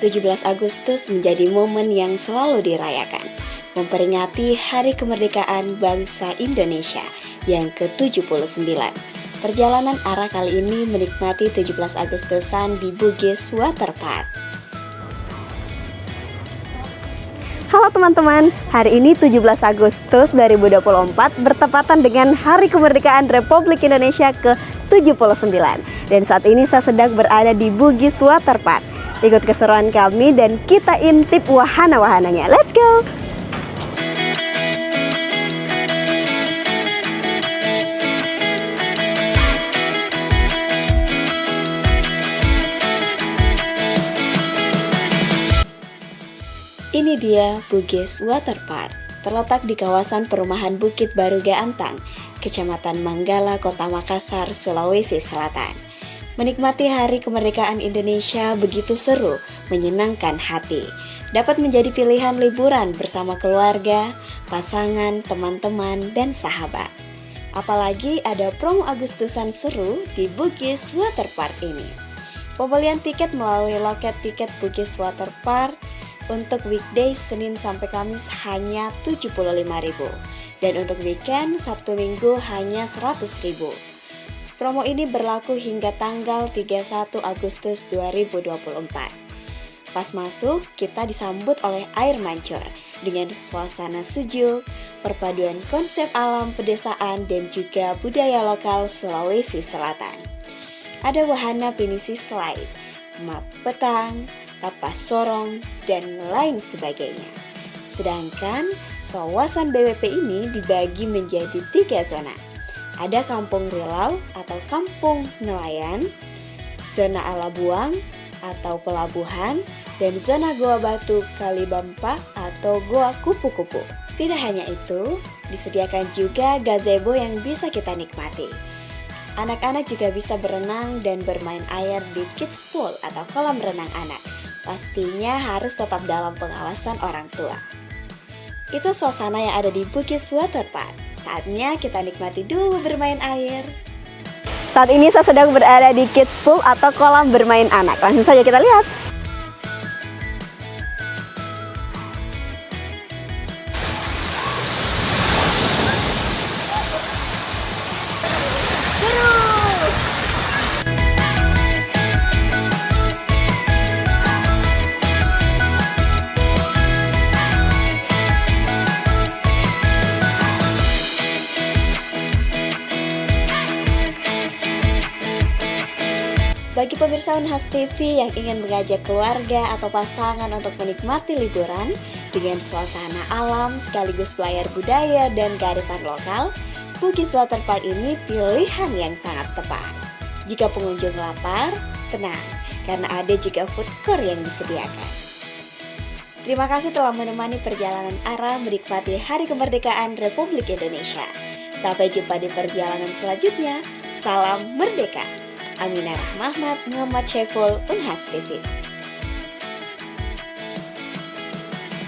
17 Agustus menjadi momen yang selalu dirayakan, memperingati Hari Kemerdekaan Bangsa Indonesia yang ke-79. Perjalanan Ara kali ini menikmati 17 Agustusan di Bugis Waterpark. Halo teman-teman, hari ini 17 Agustus 2024 bertepatan dengan Hari Kemerdekaan Republik Indonesia ke-79. Dan saat ini saya sedang berada di Bugis Waterpark. Ikut keseruan kami dan kita intip wahana-wahananya. Let's go! Ini dia Bugis Waterpark, terletak di kawasan perumahan Bukit Baru Gaantang, Kecamatan Manggala, Kota Makassar, Sulawesi Selatan. Menikmati Hari Kemerdekaan Indonesia begitu seru, menyenangkan hati. Dapat menjadi pilihan liburan bersama keluarga, pasangan, teman-teman, dan sahabat. Apalagi ada promo Agustusan seru di Bugis Waterpark ini. Pembelian tiket melalui loket tiket Bugis Waterpark untuk weekday Senin sampai Kamis hanya Rp75.000 dan untuk weekend Sabtu Minggu hanya Rp100.000. Promo ini berlaku hingga tanggal 31 Agustus 2024. Pas masuk, kita disambut oleh air mancur dengan suasana sejuk, perpaduan konsep alam pedesaan dan juga budaya lokal Sulawesi Selatan. Ada wahana pinisi slide, map petang, tapas sorong, dan lain sebagainya. Sedangkan kawasan BWP ini dibagi menjadi 3 zona. Ada kampung Rilau atau kampung nelayan, zona ala buang atau pelabuhan, dan zona Goa Batu Kalibampa atau Goa Kupu-Kupu. Tidak hanya itu, disediakan juga gazebo yang bisa kita nikmati. Anak-anak juga bisa berenang dan bermain air di kids pool atau kolam renang anak. Pastinya harus tetap dalam pengawasan orang tua. Itu suasana yang ada di Bugis Waterpark. Saatnya kita nikmati dulu bermain air. Saat ini saya sedang berada di kids pool atau kolam bermain anak. Langsung saja kita lihat. Bagi pemirsa Unhas TV yang ingin mengajak keluarga atau pasangan untuk menikmati liburan dengan suasana alam sekaligus pelayar budaya dan kearifan lokal, Bugis Waterpark ini pilihan yang sangat tepat. Jika pengunjung lapar, tenang, karena ada juga food court yang disediakan. Terima kasih telah menemani perjalanan Ara menikmati Hari Kemerdekaan Republik Indonesia. Sampai jumpa di perjalanan selanjutnya. Salam Merdeka! Aminah Rahmahmat, Muhammad Syaiful, Unhas TV.